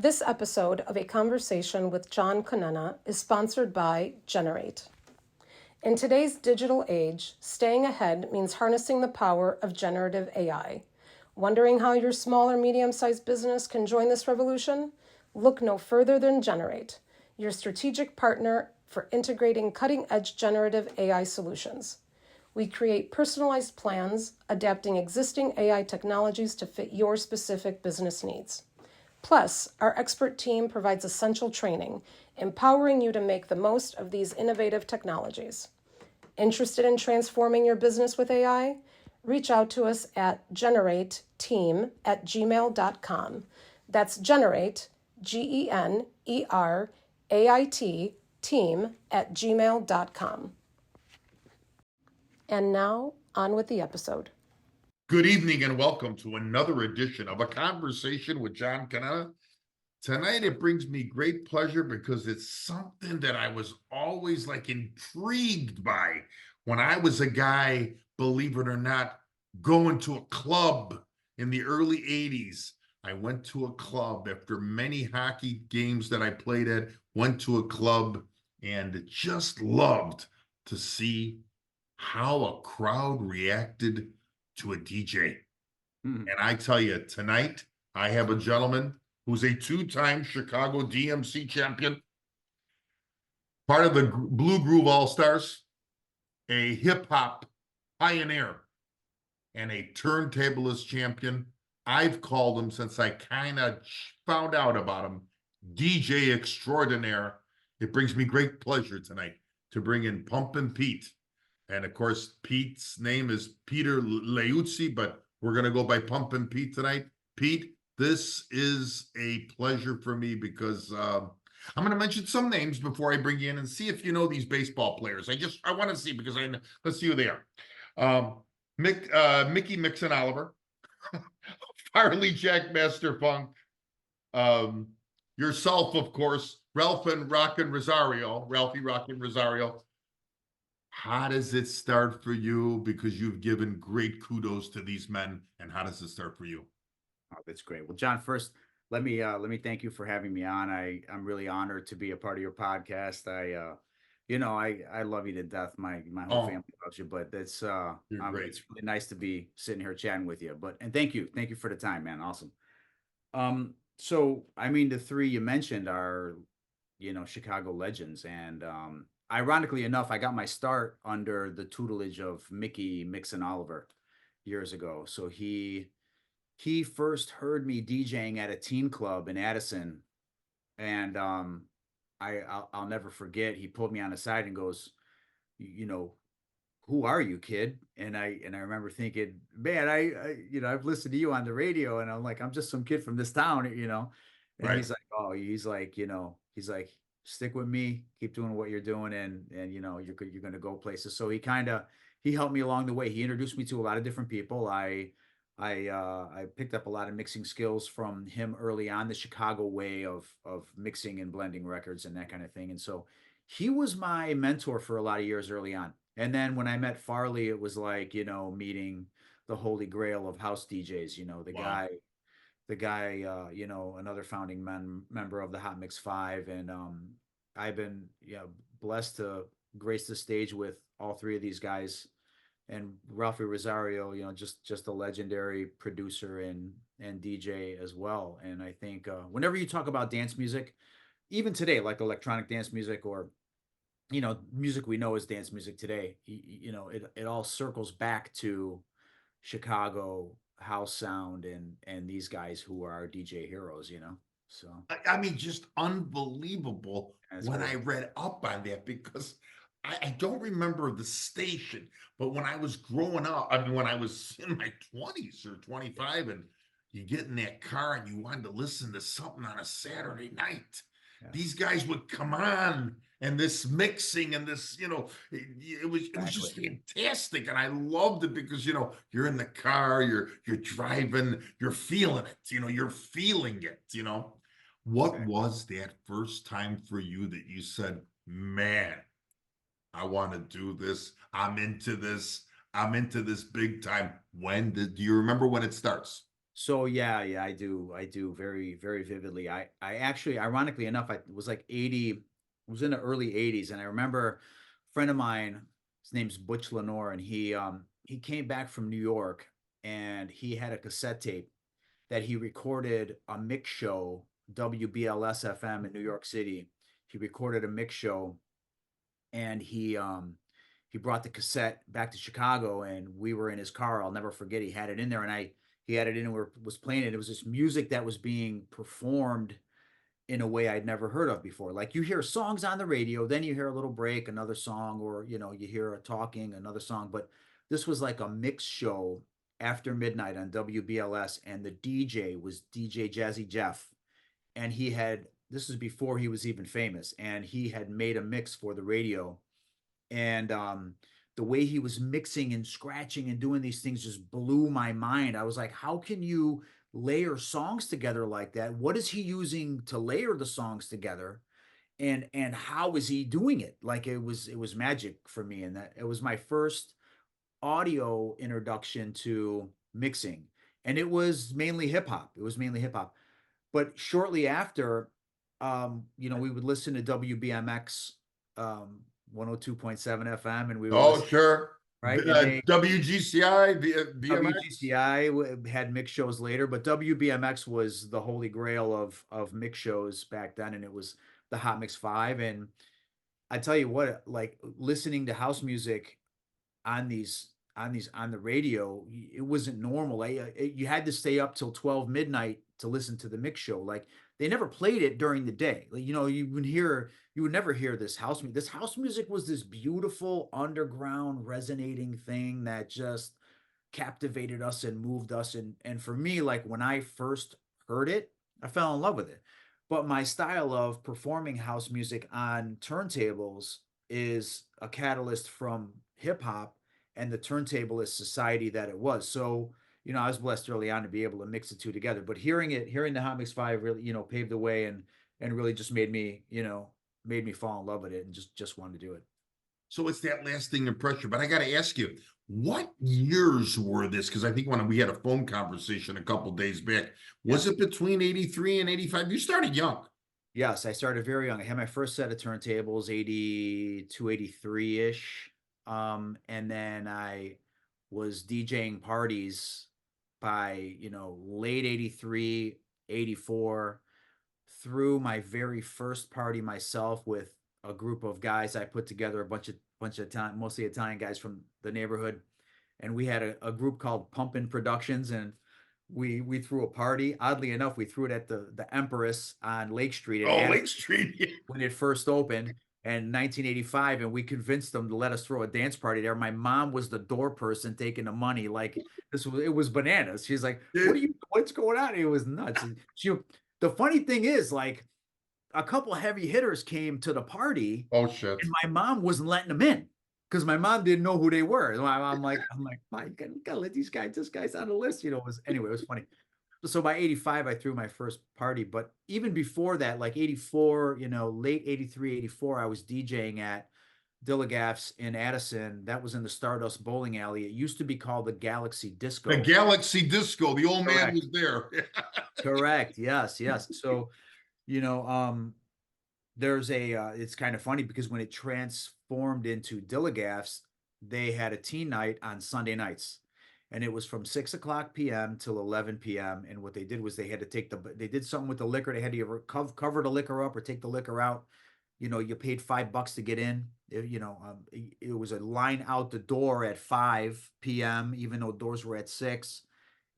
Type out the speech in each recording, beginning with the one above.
This episode of A Conversation with John Conenna is sponsored by Generate. In today's digital age, staying ahead means harnessing the power of generative AI. Wondering how your small or medium-sized business can join this revolution? Look no further than Generate, your strategic partner for integrating cutting-edge generative AI solutions. We create personalized plans, adapting existing AI technologies to fit your specific business needs. Plus, our expert team provides essential training, empowering you to make the most of these innovative technologies. Interested in transforming your business with AI? Reach out to us at generateteam@gmail.com. That's generate, GENERAIT, team@gmail.com. And now, on with the episode. Good evening and welcome to another edition of A Conversation with John Conenna. Tonight it brings me great pleasure because it's something that I was always intrigued by when I was a guy, believe it or not, going to a club in the early 80s. I went to a club after many hockey games that I played at, went to a club and just loved to see how a crowd reacted to a DJ. And I tell you, tonight, I have a gentleman who's a two-time Chicago DMC champion, part of the Blue Groove All-Stars, a hip-hop pioneer, and a turntablist champion. I've called him, since I kind of found out about him, DJ extraordinaire. It brings me great pleasure tonight to bring in Pumpin Pete. And of course, Pete's name is Peter Leuzzi, but we're going to go by Pumpin Pete tonight. Pete, this is a pleasure for me because I'm going to mention some names before I bring you in and see if you know these baseball players. I want to see, because let's see who they are. Mickey Mixon Oliver, Farley Jack Master Funk, yourself, of course, Ralphie Rockin' Rosario. How does it start for you? Because you've given great kudos to these men. And how does it start for you? Oh, that's great. Well, John, first, let me thank you for having me on. I'm really honored to be a part of your podcast. I love you to death. My whole family loves you, but it's it's really nice to be sitting here chatting with you. And thank you for the time, man. Awesome. So I mean, the three you mentioned are, Chicago legends, and ironically enough, I got my start under the tutelage of Mickey Mixon Oliver years ago. So he first heard me DJing at a teen club in Addison, and I'll never forget. He pulled me on the side and goes, "Who are you, kid?" And I remember thinking, man, I've listened to you on the radio, and I'm like, I'm just some kid from this town, And Right. he's like, oh, he's like, stick with me, keep doing what you're doing, and you're going to go places. So he helped me along the way. He introduced me to a lot of different people. I picked up a lot of mixing skills from him early on, the Chicago way of mixing and blending records and that kind of thing. And so he was my mentor for a lot of years early on. And then when I met Farley, it was like, meeting the holy grail of house DJs, the guy, another founding member of the Hot Mix 5. And I've been blessed to grace the stage with all three of these guys. And Ralphie Rosario, just a legendary producer and DJ as well. And I think whenever you talk about dance music, even today, like electronic dance music or music we know as dance music today, it all circles back to Chicago house sound and these guys who are our DJ heroes, So I mean, just unbelievable when cool. I read up on that, because I don't remember the station, but when I was growing up, I mean, when I was in my 20s or 25, and you get in that car and you wanted to listen to something on a Saturday night, these guys would come on, and this mixing and this, it was just fantastic. And I loved it because, you're in the car, you're driving, you're feeling it, you're feeling it, What was that first time for you that you said, man, I want to do this. I'm into this big time. Do you remember when it starts? So yeah, I do very, very vividly. I actually, ironically enough, I was like 80, was in the early 80s, and I remember a friend of mine, his name's Butch Lenore, and he came back from New York and he had a cassette tape that he recorded a mix show, WBLS FM in New York City. He recorded a mix show, and he brought the cassette back to Chicago, and we were in his car. I'll never forget. He had it in there, and he had it in and was playing it. It was this music that was being performed in a way I'd never heard of before. Like, you hear songs on the radio, then you hear a little break, another song, or you hear a talking, another song. But this was like a mix show after midnight on WBLS, and the DJ was DJ Jazzy Jeff, and he had, this is before he was even famous, and he had made a mix for the radio. And the way he was mixing and scratching and doing these things just blew my mind. I was like, how can you layer songs together like that? What is he using to layer the songs together? And how is he doing it? Like, it was magic for me. And that it was my first audio introduction to mixing. And it was mainly hip hop. It was mainly hip hop. But shortly after, we would listen to WBMX, 102.7 FM, and we would Oh, listen, sure. right? And they WGCI, BMX. WGCI had mix shows later, but WBMX was the holy grail of mix shows back then, and it was the Hot Mix Five. And I tell you what, like, listening to house music on the radio, it wasn't normal. You had to stay up till 12 midnight to listen to the mix show. Like, they never played it during the day. Like, you would never hear this house music. This house music was this beautiful underground resonating thing that just captivated us and moved us. And for me, like, when I first heard it, I fell in love with it. But my style of performing house music on turntables is a catalyst from hip hop and the turntablist society that it was. So, I was blessed early on to be able to mix the two together. But hearing the Hot Mix Five really, paved the way, and really just made me fall in love with it, and just wanted to do it. So it's that lasting impression. But I got to ask you, what years were this? Because I think when we had a phone conversation a couple days back, was it between 83 and 85? You started young. Yes, I started very young. I had my first set of turntables, 82, 83-ish. And then I was DJing parties by, late 83, 84, through my very first party myself with a group of guys. I put together a bunch of Italian, mostly Italian guys from the neighborhood. And we had a group called Pumpin Productions, and we threw a party. Oddly enough, we threw it at the Empress on Lake Street in Oh, Lake Addison Street. when it first opened in 1985, and we convinced them to let us throw a dance party there. My mom was the door person taking the money. Like, it was bananas. She's like, what's going on? It was nuts. And the funny thing is, like, a couple heavy hitters came to the party, Oh, shit. and my mom wasn't letting them in because my mom didn't know who they were. And I'm like, "My, gotta let this guy's on the list." Anyway, it was funny. So by 85, I threw my first party. But even before that, like 84, late 83, 84, I was DJing at Dillagaff's in Addison. That was in the Stardust Bowling Alley. It used to be called the Galaxy Disco. The Galaxy Disco. The old man was there. Correct. Yes. So, there's it's kind of funny because when it transformed into Dillagaff's, they had a teen night on Sunday nights, and it was from 6 o'clock p.m. till 11 p.m. And what they did was they had to they did something with the liquor. They had to either cover the liquor up or take the liquor out. You paid $5 to get in. It was a line out the door at 5 p.m., even though doors were at 6.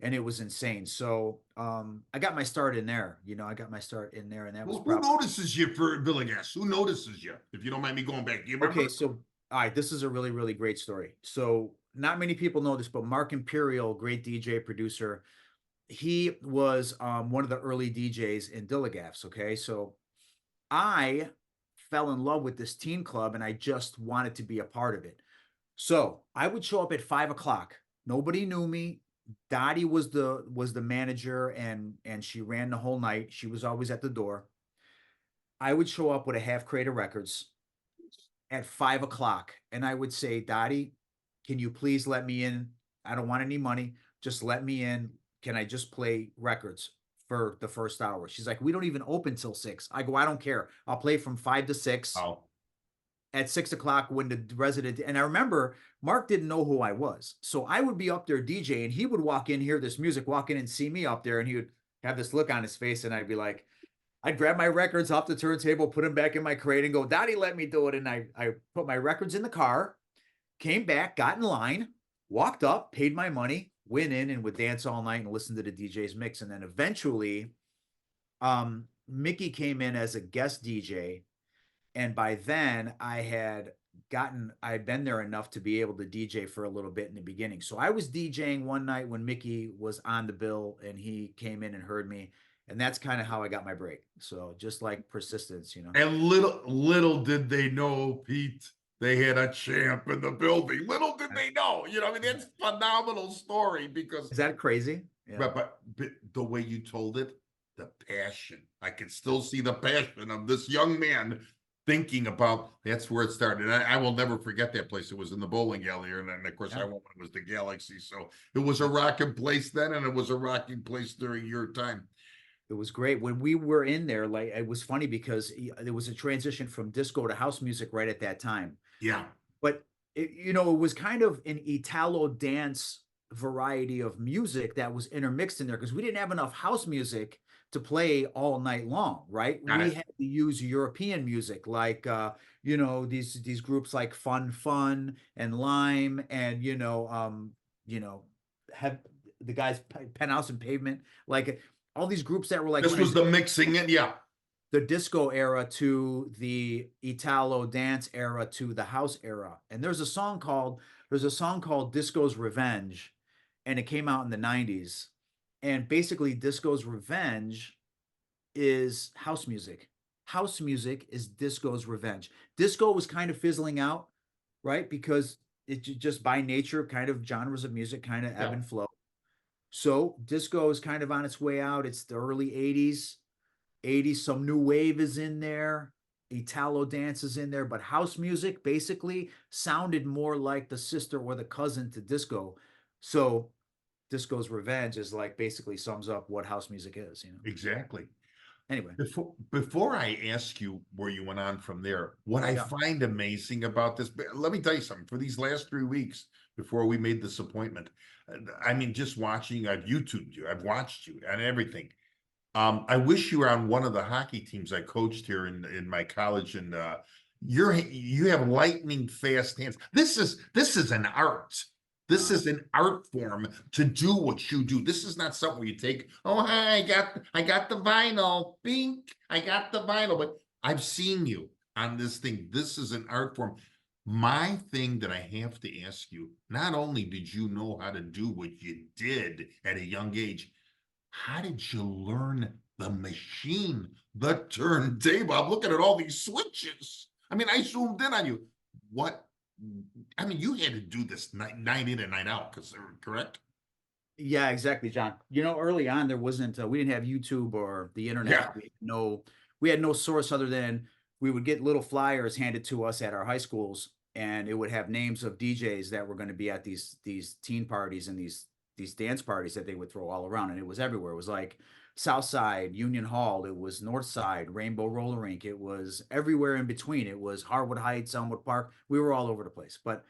And it was insane. So I got my start in there. I got my start in there, and that was Who notices you for Villegas? Who notices you? If you don't mind me going back. Do you remember? Okay, so all right, this is a really, really great story. So not many people know this, but Mark Imperial, great DJ producer, he was one of the early DJs in Dillagaff's. Okay, so I fell in love with this teen club, and I just wanted to be a part of it. So I would show up at 5 o'clock. Nobody knew me. Dottie was the manager, and she ran the whole night. She was always at the door. I would show up with a half crate of records at 5 o'clock, and I would say, Dottie, can you please let me in? I don't want any money. Just let me in. can I just play records for the first hour? She's like, we don't even open till 6. I go, I don't care. I'll play from 5 to 6. Oh, At 6 o'clock when the resident, and I remember Mark didn't know who I was. So I would be up there DJ and he would walk in, hear this music, walk in and see me up there, and he would have this look on his face. And I'd be like, I'd grab my records off the turntable, put them back in my crate and go, Daddy, let me do it. And I put my records in the car, came back, got in line, walked up, paid my money, went in and would dance all night and listen to the DJ's mix. And then eventually, Mickey came in as a guest DJ. And by then I had been there enough to be able to DJ for a little bit in the beginning. So I was DJing one night when Mickey was on the bill and he came in and heard me. And that's kind of how I got my break. So just like persistence, you know. and little did they know, Pete, they had a champ in the building. Little did they know, you know, I mean, that's a phenomenal story because Is that crazy? Yeah. but the way you told it, the passion, I can still see the passion of this young man thinking about, that's where it started. And I will never forget that place. It was in the bowling alley, and then of course I went when it was the Galaxy. So it was a rocking place then, and it was a rocking place during your time. It was great when we were in there. Like, it was funny because there was a transition from disco to house music right at that time. Yeah. But you know, it was kind of an Italo dance variety of music that was intermixed in there because we didn't have enough house music to play all night long, right? Got We it. had to use European music, like you know, these groups like Fun and Lime, and you know, have the guys Penthouse and Pavement, like all these groups that were like This was the mixing it, yeah. the disco era to the Italo dance era to the house era. And there's a song called Disco's Revenge, and it came out in the 90s. And basically Disco's Revenge is house music. House music is disco's revenge. Disco was kind of fizzling out, right? Because it just by nature, kind of genres of music kind of ebb and flow. So disco is kind of on its way out. It's the early 80s, some new wave is in there, Italo dance is in there, but house music basically sounded more like the sister or the cousin to disco. So Disco's Revenge is like basically sums up what house music is, you know. Exactly. Anyway, Before I ask you where you went on from there, what I find amazing about this, let me tell you something. For these last 3 weeks before we made this appointment, I mean, just watching, I've YouTubed you, I've watched you and everything. I wish you were on one of the hockey teams I coached here in my college, and you have lightning fast hands. This is an art. This is an art form to do what you do. This is not something where you take, oh, hi, I got the vinyl, bink, I got the vinyl. But I've seen you on this thing. This is an art form. My thing that I have to ask you, not only did you know how to do what you did at a young age, how did you learn the machine, the turntable? I'm looking at all these switches. I mean, I zoomed in on you. I mean, you had to do this night in and night out, because correct? yeah, exactly, John. You know, early on there wasn't we didn't have YouTube or the internet. Yeah. We had no source other than we would get little flyers handed to us at our high schools, and it would have names of DJs that were going to be at these teen parties and these dance parties that they would throw all around, and it was everywhere. It was like South Side, Union Hall, it was North Side, Rainbow Roller Rink, it was everywhere in between. It was Harwood Heights, Elmwood Park. We were all over the place. But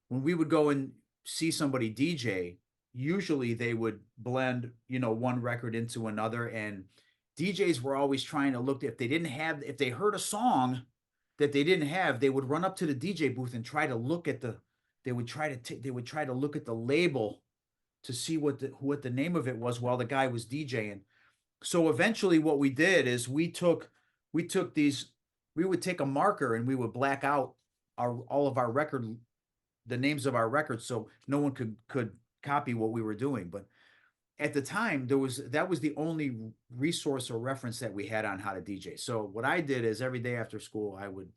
when we would go and see somebody DJ, usually they would blend, you know, one record into another, and DJs were always trying to look, if they heard a song that they didn't have, they would run up to the DJ booth and try to look at they would try to look at the label to see what the name of it was while the guy was DJing. So eventually what we did is we would take a marker and we would black out all of our the names of our records, so no one could copy what we were doing. But at the time that was the only resource or reference that we had on how to DJ. So what I did is every day after school, I would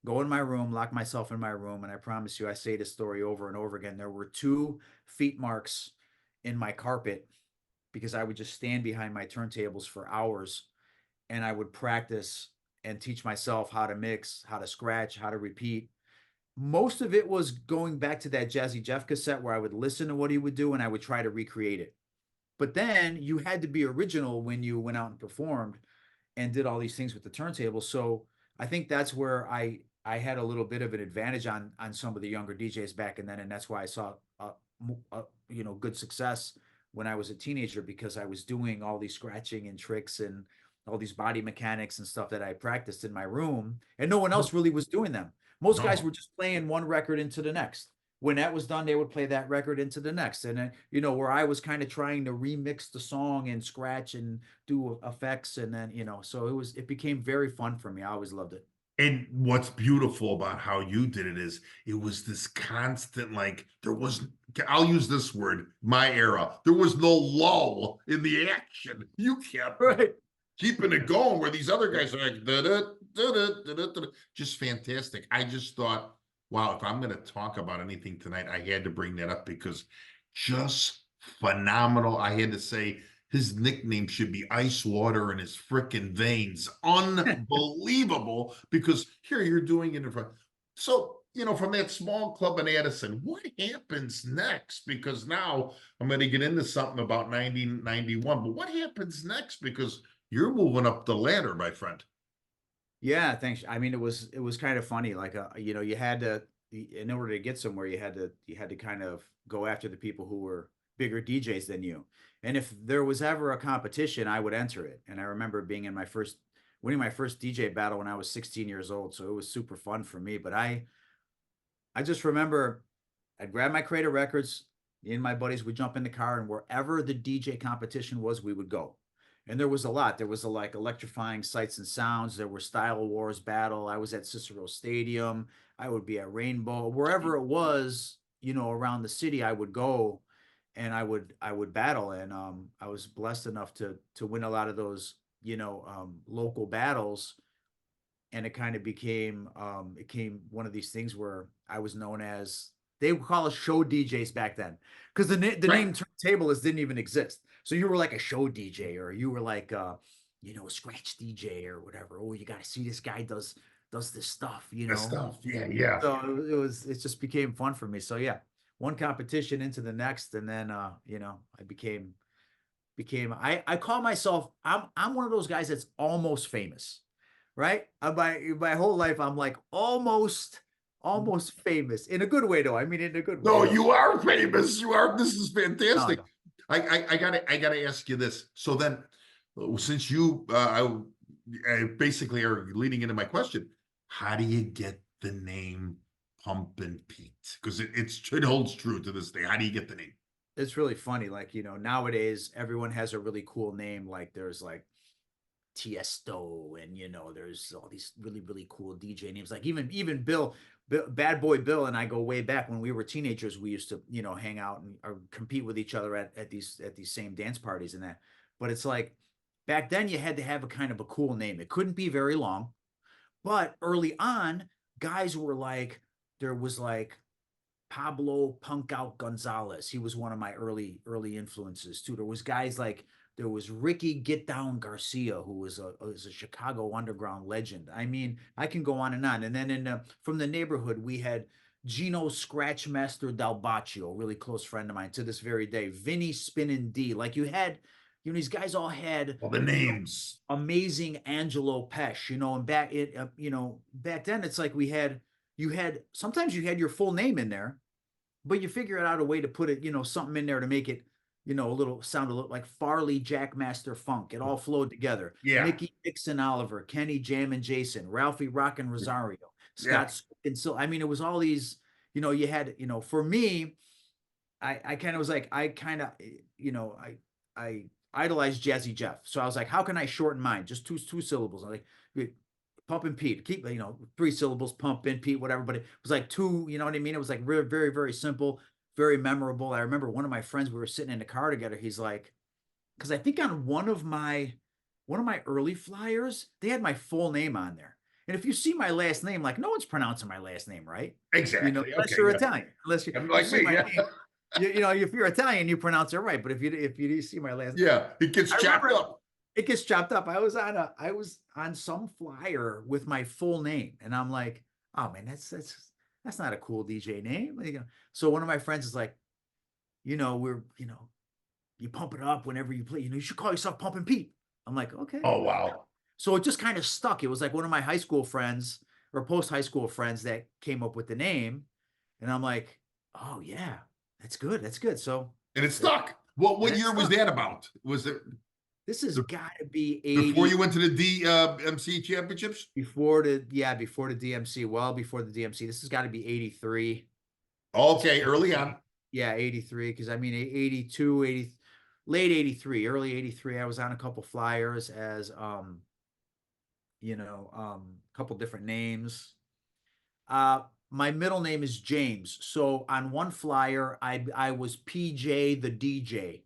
go in my room, lock myself in my room, and I promise you, I say this story over and over again. There were 2 feet marks in my carpet because I would just stand behind my turntables for hours, and I would practice and teach myself how to mix, how to scratch, how to repeat. Most of it was going back to that Jazzy Jeff cassette where I would listen to what he would do and I would try to recreate it. But then you had to be original when you went out and performed and did all these things with the turntable. So I think that's where I had a little bit of an advantage on some of the younger DJs back and then, and that's why I saw you know, good success when I was a teenager, because I was doing all these scratching and tricks and all these body mechanics and stuff that I practiced in my room, and no one else really was doing them. Most guys No. were just playing one record into the next. When that was done, they would play that record into the next. And then, you know, where I was kind of trying to remix the song and scratch and do effects. And then, you know, so it became very fun for me. I always loved it. And what's beautiful about how you did it is it was this constant, like there was, I'll use this word, my era. There was no lull in the action. You kept Right. keeping it going where these other guys are like, da, da, da, da, da, da, da. Just fantastic. I just thought, wow, if I'm going to talk about anything tonight, I had to bring that up because just phenomenal. I had to say, his nickname should be ice water in his frickin' veins. Unbelievable. Because here you're doing it in front. So, you know, from that small club in Addison, what happens next? Because now I'm going to get into something about 1991, but what happens next? Because you're moving up the ladder, my friend. Yeah, thanks. I mean, it was kind of funny. Like, you know, you had to, in order to get somewhere, you had to kind of go after the people who were bigger DJs than you. And if there was ever a competition, I would enter it. And I remember being in winning my first DJ battle when I was 16 years old. So it was super fun for me. But I just remember I'd grab my crate of records. Me and my buddies would jump in the car, and wherever the DJ competition was, we would go. And there was a lot. There was like electrifying sights and sounds. There were Style Wars battle. I was at Cicero Stadium. I would be at Rainbow, wherever it was, you know, around the city. I would go, and I would battle. And I was blessed enough to win a lot of those, you know, local battles. And it kind of became it came one of these things where I was known as, they would call us show DJs back then, because the name turntablist didn't even exist. So you were like a show DJ, or you were like you know, a scratch DJ or whatever. Oh, you got to see this guy does this stuff, you That know. stuff. Yeah, yeah. So it just became fun for me. So yeah, one competition into the next, and then you know, I became I call myself, I'm one of those guys that's almost famous, right? My whole life I'm like almost famous, in a good way though. I mean, in a good way. No, you are famous. You are. This is No, fantastic. no. I gotta ask you this. So then, since you I basically are leading into my question, how do you get the name Pumpin Pete? Because it holds true to this day. How do you get the name? It's really funny. Like, you know, nowadays everyone has a really cool name. Like there's like Tiesto, and you know, there's all these really cool DJ names. Like even Bill, Bad Boy Bill, and I go way back when we were teenagers. We used to, you know, hang out and or compete with each other at these same dance parties and that. But it's like back then you had to have a kind of a cool name. It couldn't be very long, but early on, guys were like, there was like Pablo Punk Out Gonzalez. He was one of my early influences too. There was guys like, there was Ricky Get Down Garcia, who was a Chicago underground legend. I mean, I can go on. And then from the neighborhood, we had Gino Scratchmaster Dalbaccio, a really close friend of mine to this very day. Vinny Spinnin' D. Like you had, you know, these guys all had Well, the names. amazing Angelo Pesh, you know, and you know, back then it's like sometimes you had your full name in there, but you figure out a way to put it, you know, something in there to make it, you know, sound a little like Farley Jackmaster Funk. It all flowed together. Yeah. Mickey Dixon Oliver, Kenny Jam and Jason, Ralphie Rockin' Rosario, Scott and so I mean, it was all these, you know, you had, you know, for me, I kind of was like, I kind of, you know, I idolized Jazzy Jeff. So I was like, how can I shorten mine? Just two syllables. I'm like, Pumpin Pete, keep, you know, 3 syllables, Pumpin Pete, whatever. But it was like 2, you know what I mean? It was like very simple, very memorable. I remember one of my friends, we were sitting in the car together. He's like, because I think on one of my early flyers, they had my full name on there. And if you see my last name, like no one's pronouncing my last name, right? Exactly. You know, unless you're Italian, unless you like see me, my yeah. name, you know, if you're Italian, you pronounce it right. But if you see my last name, Yeah, it gets chopped up. It gets chopped up. I was on some flyer with my full name, and I'm like, oh man, that's not a cool DJ name. So one of my friends is like, you know, you pump it up whenever you play. You know, you should call yourself Pumpin Pete. I'm like, okay. Oh, wow. So it just kind of stuck. It was like one of my high school friends or post high school friends that came up with the name, and I'm like, oh yeah, that's good. That's good. So And it stuck. What it year was stuck. that about? Was it This has got to be before 80 you went to the DMC championships? before the DMC. Well, before the DMC. This has got to be 83. Okay, early on. Yeah, 83. Because I mean, 82, 80, late 83, early 83. I was on a couple flyers as a couple different names. My middle name is James. So on one flyer, I was PJ the DJ.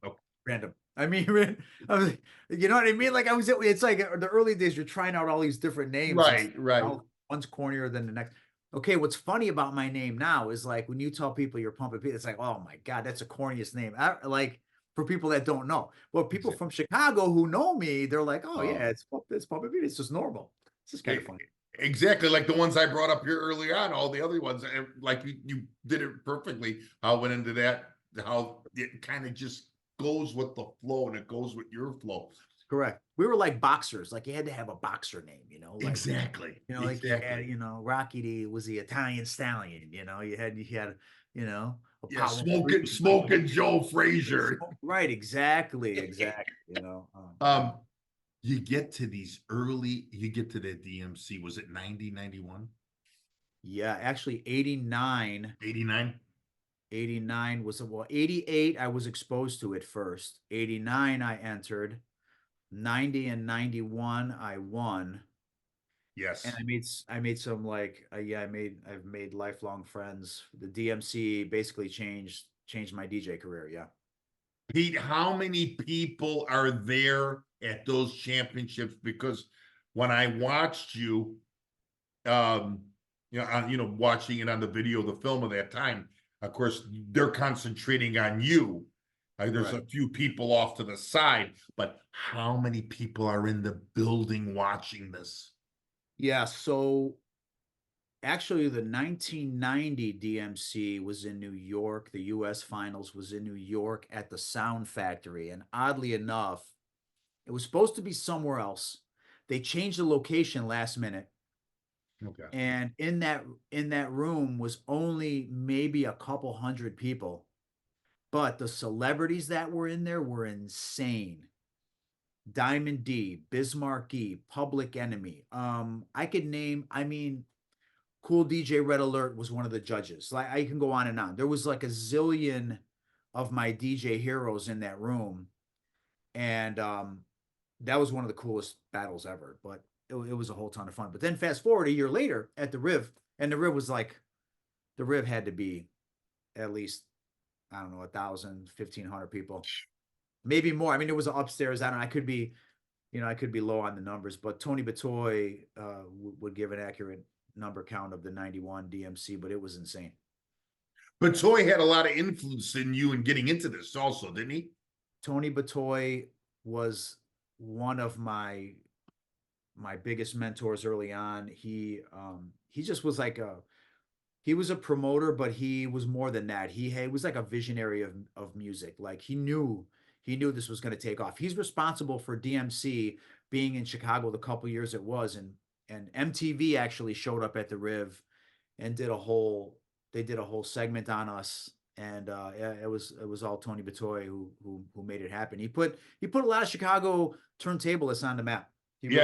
Oh. Random. I mean, I was, you know what I mean? Like it's like the early days, you're trying out all these different names. Right. One's cornier than the next. Okay, what's funny about my name now is like when you tell people you're Pumpin Pete, it's like, oh my God, that's the corniest name. Like for people that don't know. Well, people from Chicago who know me, they're like, oh yeah, it's Pumpin Pete. It's just normal. It's just kind of funny. Exactly, like the ones I brought up here earlier on, all the other ones, like you did it perfectly. I went into that, how it kind of just goes with the flow and it goes with your flow. Correct. We were like boxers, like you had to have a boxer name, like, exactly. Like you had, Rocky was the Italian stallion, you had, smoking Joe Frazier. Right, exactly. You get to the DMC, was it 90, 91? Yeah, actually 89. 89? 89 was, 88 I was exposed to it first. 89 I entered. 90 and 91 I won. Yes. And I made some I've made lifelong friends. The DMC basically changed my DJ career, yeah. Pete, how many people are there at those championships? Because when I watched you, watching it on the video, the film of that time, of course, they're concentrating on you. There's a few people off to the side, but how many people are in the building watching this? Yeah, so actually the 1990 DMC was in New York. The US finals was in New York at the Sound Factory. And oddly enough, it was supposed to be somewhere else. They changed the location last minute. Okay. And in that room was only maybe a couple hundred people. But the celebrities that were in there were insane. Diamond D, Bismarck E, Public Enemy. I could name, Cool DJ Red Alert was one of the judges. Like I can go on and on. There was like a zillion of my DJ heroes in that room. And that was one of the coolest battles ever. But it was a whole ton of fun. But then fast forward a year later at the Riv, and the Riv was like, the Riv had to be at least, I don't know, 1,000, 1,500 people, maybe more. I mean, it was upstairs. I could be low on the numbers, but Tony Batoy would give an accurate number count of the 91 DMC, but it was insane. Batoy had a lot of influence in you in getting into this also, didn't he? Tony Batoy was one of my biggest mentors early on. He just was like he was a promoter, but he was more than that. He was like a visionary of music. Like he knew this was going to take off. He's responsible for DMC being in Chicago the couple years it was, and MTV actually showed up at the Riv and did a whole segment on us. And it was all Tony Batoy who made it happen. He put a lot of Chicago turntablists on the map. When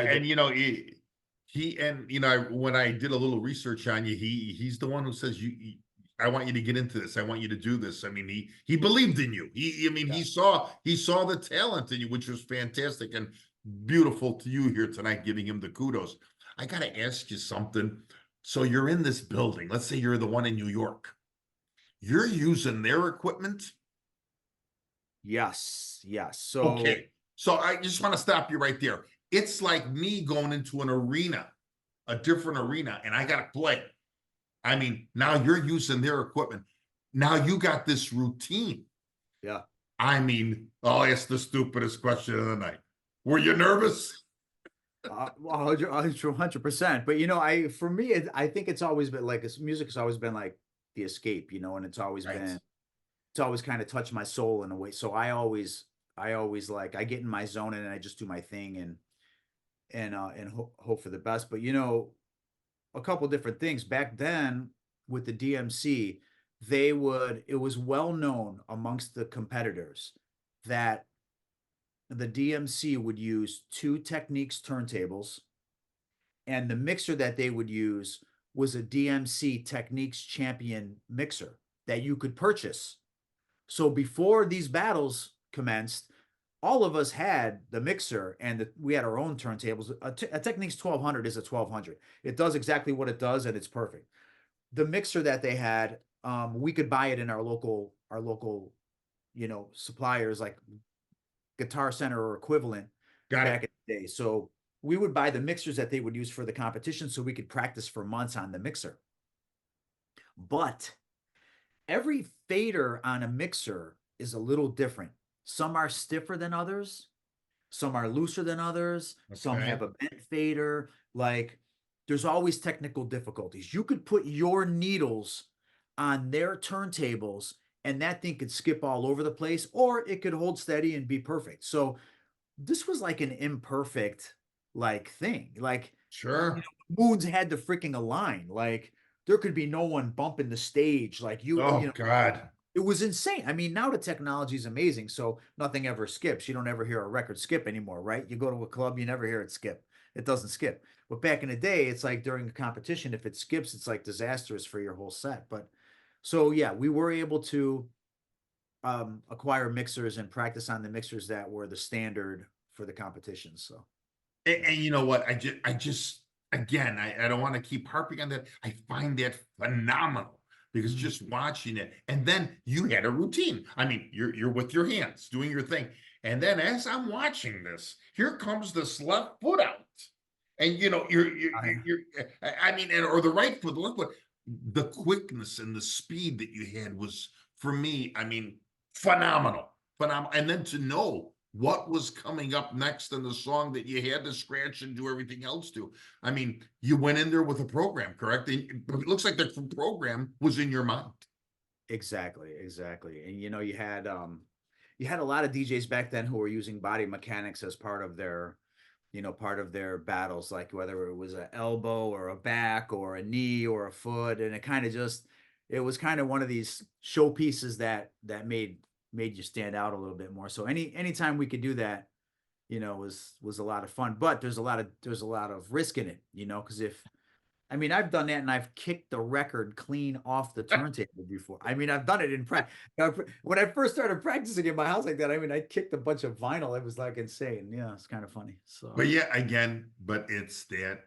I did a little research on you, he's the one who says I want you to get into this. I want you to do this. I mean, he believed in you. He saw the talent in you, which was fantastic and beautiful to you here tonight, giving him the kudos. I got to ask you something. So you're in this building. Let's say you're the one in New York. You're using their equipment? Yes. So okay. So I just want to stop you right there. It's like me going into an arena, a different arena, and I got to play. I mean, now you're using their equipment. Now you got this routine. Yeah. I mean, I'll ask the stupidest question of the night. Were you nervous? 100%. But for me, I think it's always been like music has always been like the escape, and it's always it's always kind of touched my soul in a way. So I always like, I get in my zone and I just do my thing and hope for the best. But, you know, a couple different things back then with the DMC, it was well known amongst the competitors that the DMC would use 2 Techniques turntables, and the mixer that they would use was a DMC Techniques Champion mixer that you could purchase. So before these battles commenced, all of us had the mixer and we had our own turntables. A Technics 1200 is a 1200. It does exactly what it does and it's perfect. The mixer that they had, we could buy it in our local, you know, suppliers like Guitar Center or equivalent Got back it. in the day. So we would buy the mixers that they would use for the competition so we could practice for months on the mixer. But every fader on a mixer is a little different. Some are stiffer than others. Some are looser than others. Some Okay. have a bent fader. Like, there's always technical difficulties. You could put your needles on their turntables and that thing could skip all over the place, or it could hold steady and be perfect. So this was like an imperfect like thing. Like, you Sure. know, moons had to freaking align. Like, there could be no one bumping the stage. Like, you Oh know, God. it was insane. I mean, now the technology is amazing, so nothing ever skips. You don't ever hear a record skip anymore, right? You go to a club, you never hear it skip. It doesn't skip. But back in the day, it's like during a competition, if it skips, it's like disastrous for your whole set. But so yeah, we were able to acquire mixers and practice on the mixers that were the standard for the competition. So And you know what? I just again, I don't want to keep harping on that. I find that phenomenal because Mhm. just watching it, and then you had a routine. I mean, you're with your hands doing your thing, and then as I'm watching this, here comes this left foot out, and you know I mean, or the right foot, the left foot. The quickness and the speed that you had was, for me, I mean, phenomenal, phenomenal. And then to know what was coming up next in the song that you had to scratch and do everything else to. I mean, you went in there with a program, correct? And it looks like the program was in your mind. Exactly, exactly. And you had a lot of DJs back then who were using body mechanics as part of their, you know, part of their battles, like whether it was an elbow or a back or a knee or a foot. And it was kind of one of these showpieces that made you stand out a little bit more. So anytime we could do that, you know, was a lot of fun. But there's a lot of risk in it, you know, because if I mean, I've done that and I've kicked the record clean off the turntable before. I mean, I've done it in practice. When I first started practicing in my house like that, I mean, I kicked a bunch of vinyl. It was like insane. Yeah, it's kind of funny. So, But yeah, again, but it's that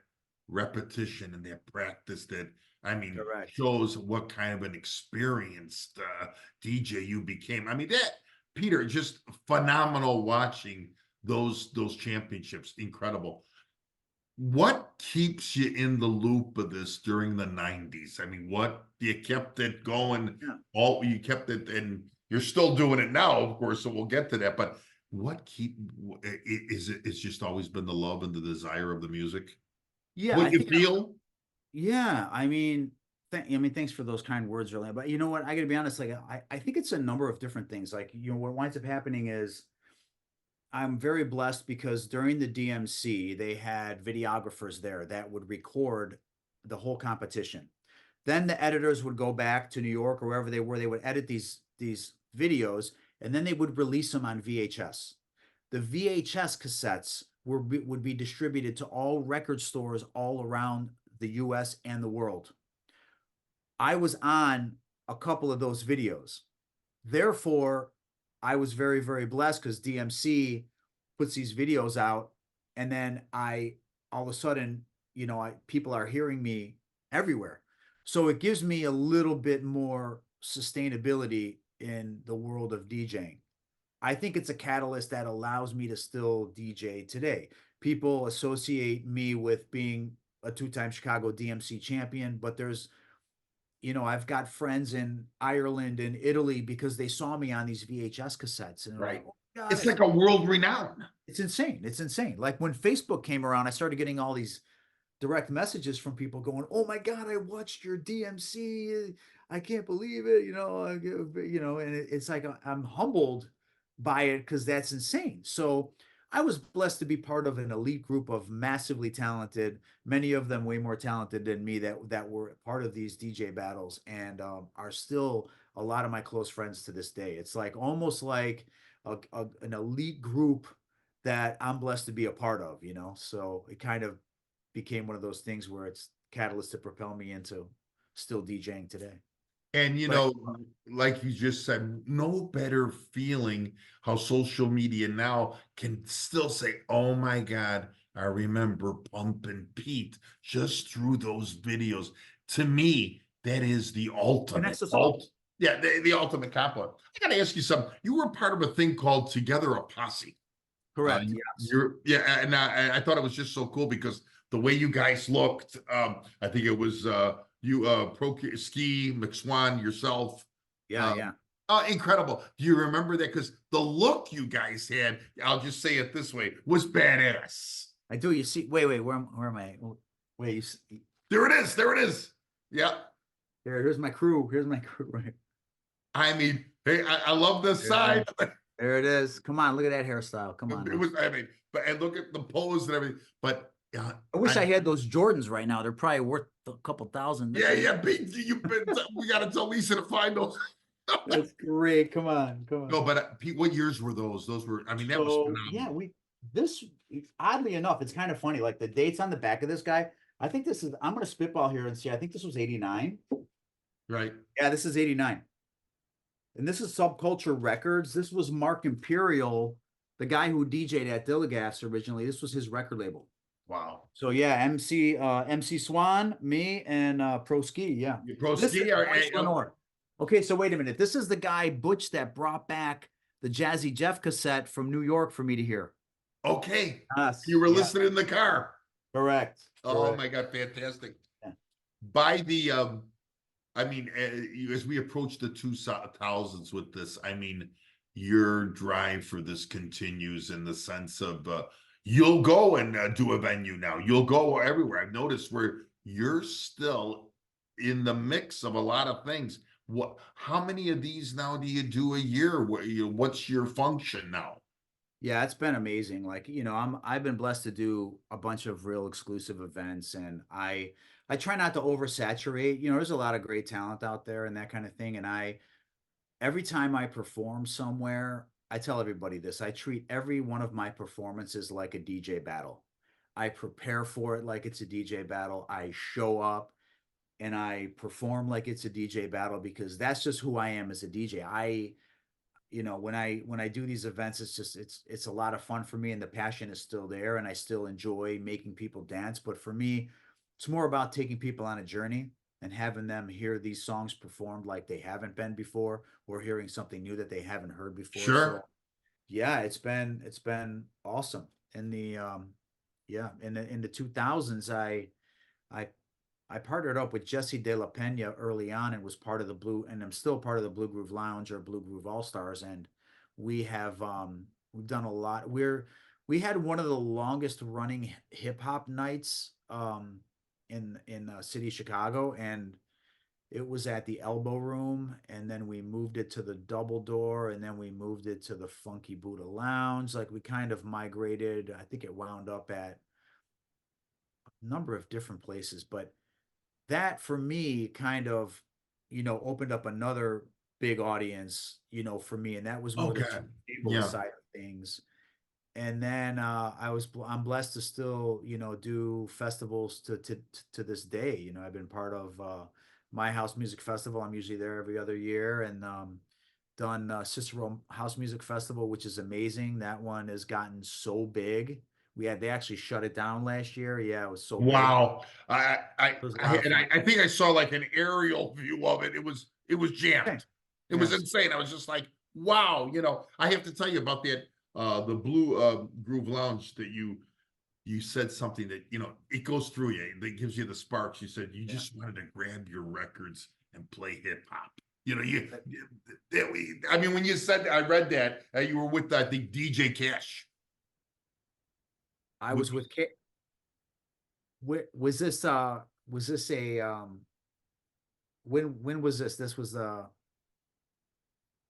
repetition and that practice that, I mean, correct. shows what kind of an experienced DJ you became. I mean, that Peter, just phenomenal watching those championships. Incredible. What keeps you in the loop of this during the 90s? I mean, what you kept it going, Yeah. all you kept it, and you're still doing it now, of course, so we'll get to that. But what keep is it? It's just always been the love and the desire of the music. Yeah, What I you think, feel? yeah, I mean, thanks for those kind words earlier. But you know what? I gotta be honest, like, I think it's a number of different things. Like, you know, what winds up happening is I'm very blessed because during the DMC, they had videographers there that would record the whole competition. Then the editors would go back to New York or wherever they were. They would edit these videos and then they would release them on VHS. The VHS cassettes would be distributed to all record stores all around the US and the world. I was on a couple of those videos. Therefore, I was very, very blessed because DMC puts these videos out, and then I all of a sudden, you know, people are hearing me everywhere. So it gives me a little bit more sustainability in the world of DJing. I think it's a catalyst that allows me to still DJ today. People associate me with being a 2-time Chicago DMC champion, but there's, you know, I've got friends in Ireland and Italy because they saw me on these VHS cassettes and they're like, Right. oh my God, It's like a world renowned. it's insane. It's insane. Like when Facebook came around, I started getting all these direct messages from people going, oh my God, I watched your DMC. I can't believe it, and it's like I'm humbled by it because that's insane. So I was blessed to be part of an elite group of massively talented, many of them way more talented than me, that were part of these DJ battles, and are still a lot of my close friends to this day. It's like almost like an elite group that I'm blessed to be a part of, So it kind of became one of those things where it's catalyst to propel me into still DJing today. And But like you just said, no better feeling how social media now can still say, "Oh my God, I remember Pumpin Pete," just through those videos. To me, that is the ultimate. connects us all. Yeah, the ultimate compliment. I got to ask you something. You were part of a thing called Together a Posse. Correct. Yes. Yeah, and I thought it was just so cool because the way you guys looked. I think it was you, Pro Ski, McSwan, yourself. Yeah. Um, Yeah. Incredible. Do you remember that? Because the look you guys had, I'll just say it this way, was badass. I do. You see? Wait. Where am I? Wait. You see, There it is. There it is. Yeah. here's my crew. Here's my crew. Right. I mean, hey, I love this side. There it is. Come on. Look at that hairstyle. Come on. It was, I mean, but and look at the pose and everything. But I wish I had those Jordans right now. They're probably worth a couple thousand. yeah. We got to tell Lisa to find those. That's great. Come on. No, but Pete, what years were those? Those were, I mean, that was So phenomenal. this oddly enough, it's kind of funny. Like the dates on the back of this guy. I think this is. I'm gonna spitball here and see. I think this was 89. Right. Yeah, this is 89. And this is Subculture Records. This was Mark Imperial, the guy who DJ'd at Dillagas originally. This was his record label. Wow. So yeah, MC Swan, me, and Pro Ski. Yeah. Pro This Ski is or Bryce Lenore. Okay, so wait a minute. This is the guy Butch that brought back the Jazzy Jeff cassette from New York for me to hear. okay. Yes. You were Yeah. listening in the car. Correct. Oh my God, fantastic. Yeah. By the I mean, as we approach the 2000s with this, I mean, your drive for this continues in the sense of you'll go and do a venue now. You'll go everywhere. I've noticed where you're still in the mix of a lot of things. How many of these now do you do a year? What's your function now? Yeah, it's been amazing. Like, I've been blessed to do a bunch of real exclusive events, and I try not to oversaturate. There's a lot of great talent out there and that kind of thing. And every time I perform somewhere, I tell everybody this. I treat every one of my performances like a DJ battle. I prepare for it like it's a DJ battle. I show up and I perform like it's a DJ battle because that's just who I am as a DJ. When I do these events, it's a lot of fun for me, and the passion is still there, and I still enjoy making people dance. But for me, it's more about taking people on a journey and having them hear these songs performed like they haven't been before, or hearing something new that they haven't heard before. Sure. So yeah, it's been awesome. In the in the 2000s, I partnered up with Jesse De La Pena early on and was part of the and I'm still part of the Blue Groove Lounge or Blue Groove All Stars, and we've done a lot. We had one of the longest running hip hop nights in city of Chicago, and it was at the Elbow Room, and then we moved it to the Double Door, and then we moved it to the Funky Buddha Lounge. Like, we kind of migrated. I think it wound up at a number of different places, but that for me kind of, opened up another big audience, for me. And that was more the table side of things. And then I'm blessed to still, do festivals to this day. I've been part of My House Music Festival. I'm usually there every other year, and done Cicero House Music Festival, which is amazing. That one has gotten so big. They actually shut it down last year. Yeah, it was so wow. big. I think I saw like an aerial view of it. It was jammed. Okay. It was insane. I was just like, wow. I have to tell you about that the Blue Groove Lounge that you said something that it goes through you. It gives you the sparks. You said you just wanted to grab your records and play hip hop. I mean, when you said, I read that you were with, I think, DJ Cash. I was with K. Was this a when was this? This was Was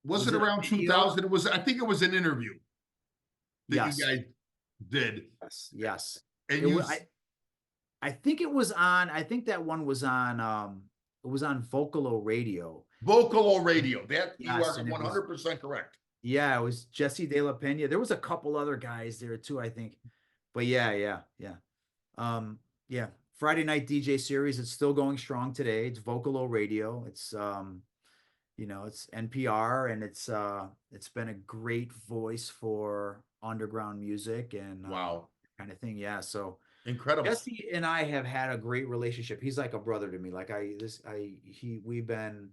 was it it a around video? 2000? It was, I think it was an interview that you Yes, guys did. yes, yes. And It you, was I think it was on, I think that one was on it was on Vocalo Radio. Vocalo Radio, that you Yes, are and it was, 100% correct. yeah, it was Jesse De La Pena. There was a couple other guys there too, I think. But yeah. Um, yeah. Friday night DJ series. It's still going strong today. It's Vocalo Radio. It's it's NPR, and it's been a great voice for underground music and Wow. kind of thing. Yeah. So Incredible. Jesse and I have had a great relationship. He's like a brother to me. Like we've been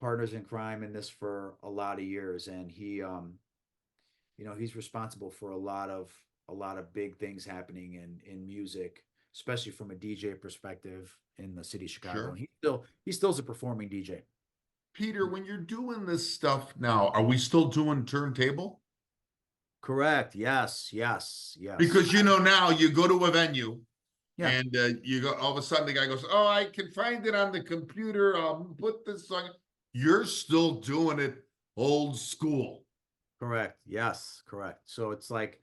partners in crime in this for a lot of years, and he's responsible for a lot of big things happening in music, especially from a DJ perspective in the city of Chicago. Sure. And he still's a performing DJ. Peter, when you're doing this stuff now, are we still doing turntable? Correct. Yes. Because now you go to a venue, Yeah. and you go, all of a sudden the guy goes, "Oh, I can find it on the computer. I'll put this on." You're still doing it old school. Correct. Yes. Correct. So it's like,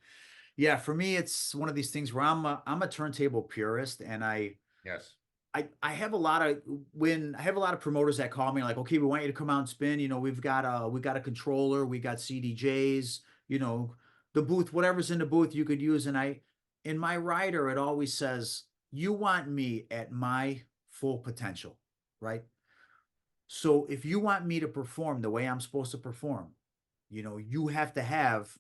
yeah, for me, it's one of these things where I'm a turntable purist, and Yes. I have a lot of promoters that call me like, okay, we want you to come out and spin. We've got a controller, we got CDJs, the booth, whatever's in the booth you could use. And in my rider, it always says, you want me at my full potential, right? So if you want me to perform the way I'm supposed to perform, you have to have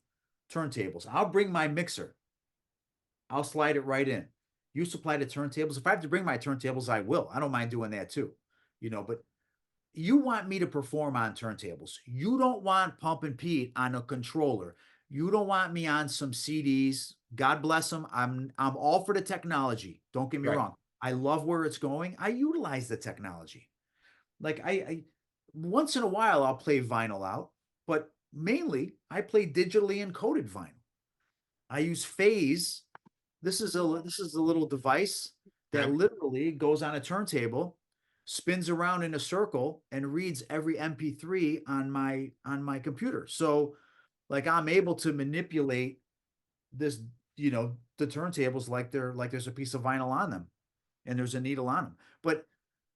turntables. I'll bring my mixer. I'll slide it right in. You supply the turntables. If I have to bring my turntables, I will. I don't mind doing that too. But you want me to perform on turntables. You don't want Pumpin Pete on a controller. You don't want me on some CDs. God bless them. I'm all for the technology. Don't get me wrong. I love where it's going. I utilize the technology. Like I once in a while I'll play vinyl out, but mainly I play digitally encoded vinyl. I use phase. This is a little device that literally goes on a turntable, spins around in a circle, and reads every MP3 on my computer. So like I'm able to manipulate this, the turntables like there's a piece of vinyl on them and there's a needle on them. But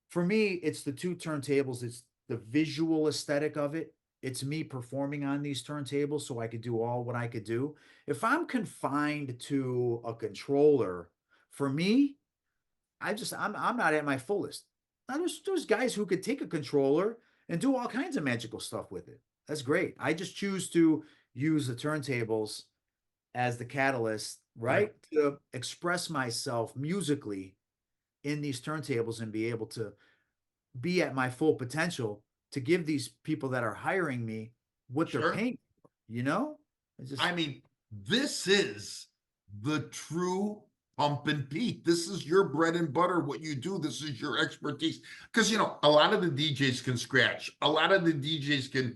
for me, it's the two turntables. It's the visual aesthetic of it. It's me performing on these turntables so I could do all what I could do. If I'm confined to a controller, for me, I'm not at my fullest. Now there's guys who could take a controller and do all kinds of magical stuff with it. That's great. I just choose to use the turntables as the catalyst, right? To express myself musically in these turntables and be able to be at my full potential to give these people that are hiring me what they're paying for, I mean, this is the true Pumpin Pete. This is your bread and butter, what you do. This is your expertise. Because, a lot of the DJs can scratch. A lot of the DJs can,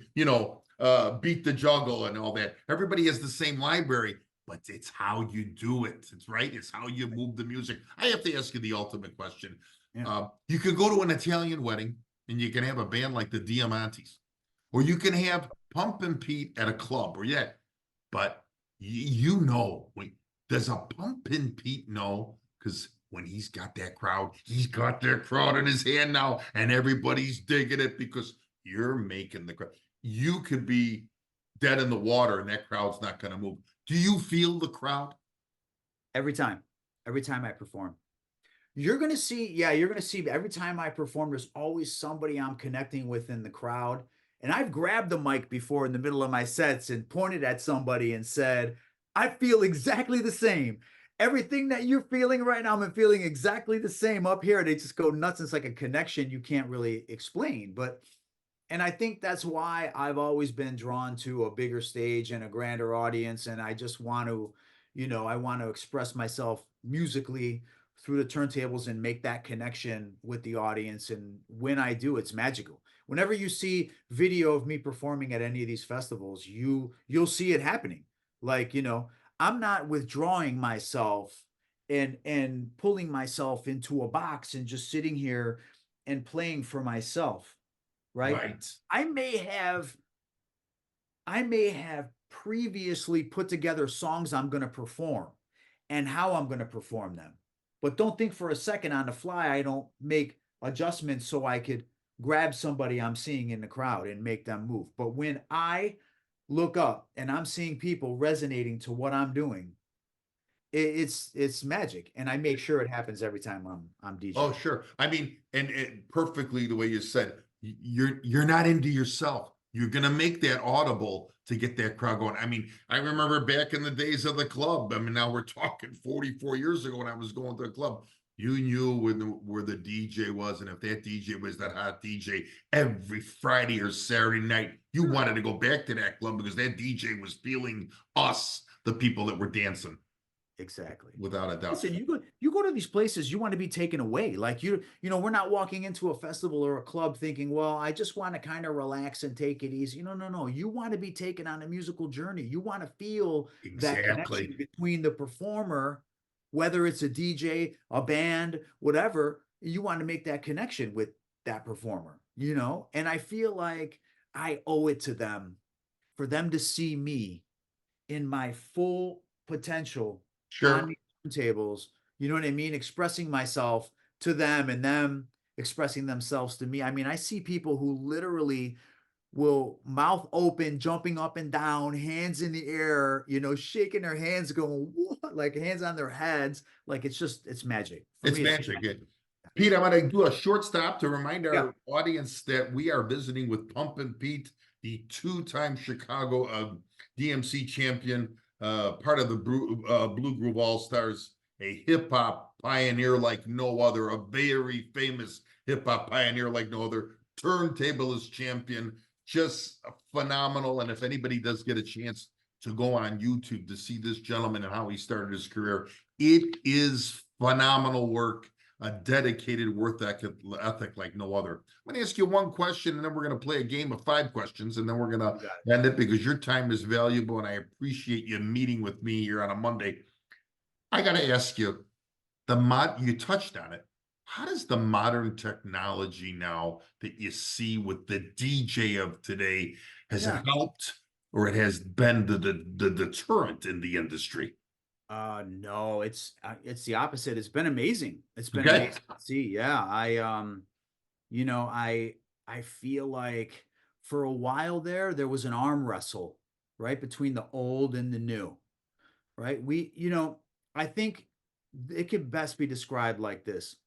beat the juggle and all that. Everybody has the same library, but it's how you do it. It's right. It's how you move the music. I have to ask you the ultimate question. Yeah. You can go to an Italian wedding and you can have a band like the Diamantes, or you can have Pumpin Pete at a club, but does a Pumpin Pete know? Because when he's got that crowd in his hand now, and everybody's digging it because you're making the crowd. You could be dead in the water and that crowd's not going to move. Do you feel the crowd? Every time I perform. You're going to see every time I perform, there's always somebody I'm connecting with in the crowd. And I've grabbed the mic before in the middle of my sets and pointed at somebody and said, I feel exactly the same. Everything that you're feeling right now, I'm feeling exactly the same up here. They just go nuts. It's like a connection you can't really explain. And I think that's why I've always been drawn to a bigger stage and a grander audience. And I just want to, I want to express myself musically through the turntables and make that connection with the audience. And when I do, it's magical. Whenever you see video of me performing at any of these festivals, you'll see it happening. Like, I'm not withdrawing myself and pulling myself into a box and just sitting here and playing for myself, right? Right. I may have previously put together songs I'm going to perform and how I'm going to perform them. But don't think for a second on the fly I don't make adjustments so I could grab somebody I'm seeing in the crowd and make them move. But when I look up and I'm seeing people resonating to what I'm doing, it's magic, and I make sure it happens every time I'm DJing. Oh, sure. I mean, and perfectly the way you said, you're not into yourself. You're gonna make that audible to get that crowd going. I mean, I remember back in the days of the club. I mean, now we're talking 44 years ago when I was going to the club. You knew where the DJ was, and if that DJ was that hot DJ every Friday or Saturday night, you wanted to go back to that club because that DJ was feeling us, the people that were dancing. Exactly. Without a doubt. Listen, you go to these places, you want to be taken away. Like we're not walking into a festival or a club thinking, well, I just want to kind of relax and take it easy. No. You want to be taken on a musical journey. You want to feel that connection Exactly. between the performer, whether it's a DJ, a band, whatever. You want to make that connection with that performer, And I feel like I owe it to them for them to see me in my full potential on Sure. the tables, you know what I mean? Expressing myself to them and them expressing themselves to me. I mean, I see people who literally will mouth open, jumping up and down, hands in the air, shaking their hands, going, what? Like hands on their heads. Like it's magic. For It's me, magic. Pete, I'm going to do a short stop to remind yeah. our audience that we are visiting with Pumpin Pete, the two-time Chicago DMC champion, part of the Blue Groove All-Stars, a hip-hop pioneer like no other, a very famous hip-hop pioneer like no other, turntablist champion, just phenomenal. And if anybody does get a chance to go on YouTube to see this gentleman and how he started his career, it is phenomenal work. A dedicated work ethic like no other. I'm going to ask you one question, and then we're going to play a game of 5 questions, and then we're going to end it because your time is valuable, and I appreciate you meeting with me here on a Monday. I got to ask you, you touched on it. How does the modern technology now that you see with the DJ of today, has it helped or it has been the deterrent in the industry? No, it's the opposite. It's been amazing. It's been amazing to see. Yeah. I feel like for a while there was an arm wrestle, right? Between the old and the new, right? I think it could best be described like this.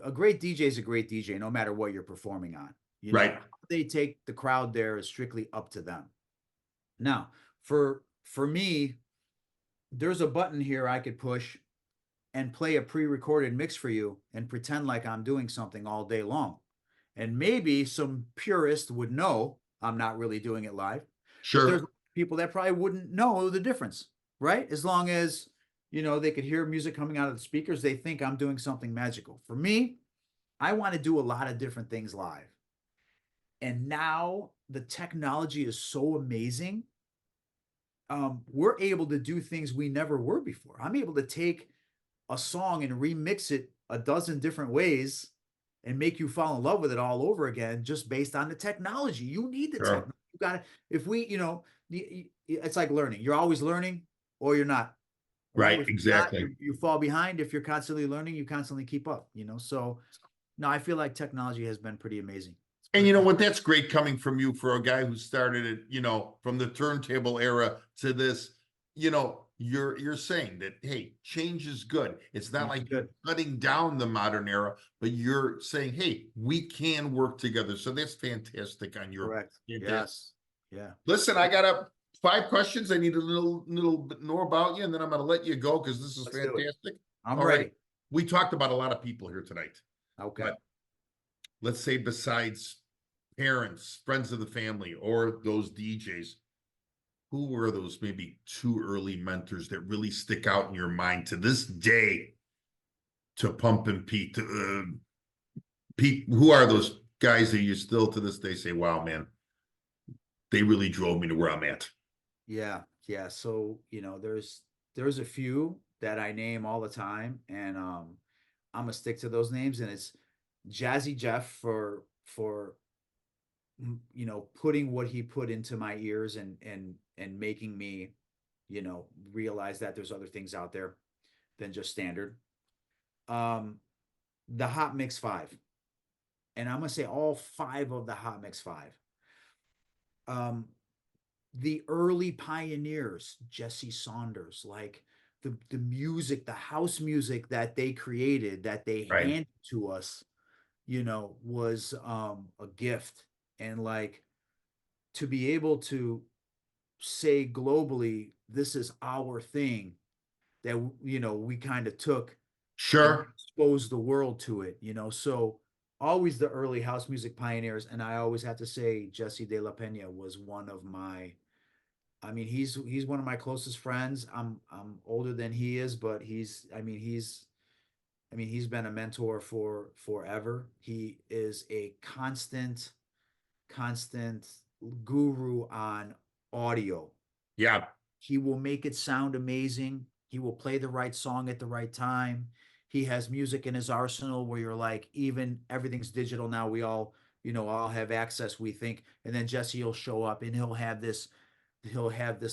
A great DJ is a great DJ, no matter what you're performing on. Right. How they take the crowd there is strictly up to them. Now, for me, there's a button here I could push and play a pre-recorded mix for you and pretend like I'm doing something all day long. And maybe some purist would know I'm not really doing it live. Sure. But there's people that probably wouldn't know the difference, right? As long as, they could hear music coming out of the speakers, they think I'm doing something magical. For me, I want to do a lot of different things live. And now the technology is so amazing. We're able to do things we never were before. I'm able to take a song and remix it a dozen different ways and make you fall in love with it all over again just based on the technology. You need the technology. You got to, if we, it's like learning. You're always learning or you're not. Right, exactly. You fall behind. If you're constantly learning, you constantly keep up, So no, I feel like technology has been pretty amazing. And you know what? That's great coming from you for a guy who started it, from the turntable era to this, you're saying that, hey, change is good. It's not like you're cutting down the modern era, but you're saying, hey, we can work together. So that's fantastic on your. Correct. Yes. Yeah. Listen, I got 5 questions. I need a little bit more about you, and then I'm going to let you go because this is fantastic. I'm ready. Right. We talked about a lot of people here tonight. Okay. But let's say besides parents, friends of the family, or those DJs, who were those maybe 2 early mentors that really stick out in your mind to this day to Pumpin Pete? Pete, who are those guys that you still to this day say, wow, man, they really drove me to where I'm at? Yeah. So, there's a few that I name all the time, and I'm gonna stick to those names, and it's Jazzy Jeff for you know, putting what he put into my ears and making me, you know, realize that there's other things out there than just standard. The Hot Mix 5. And I'm gonna say all 5 of the Hot Mix 5. The early pioneers, Jesse Saunders, like the music, the house music that they created, that they Right. handed to us, you know, was a gift. And like to be able to say globally, this is our thing that, you know, we kind of took and Sure. exposed the world to it, you know. So always the early house music pioneers. And I always have to say Jesse De La Pena was one of my, I mean, he's one of my closest friends. I'm older than he is, but he's been a mentor for forever. He is a constant guru on audio. Yeah. He will make it sound amazing. He will play the right song at the right time. He has music in his arsenal where you're like, even everything's digital now. We all, you know, all have access, we think. And then Jesse will show up and he'll have this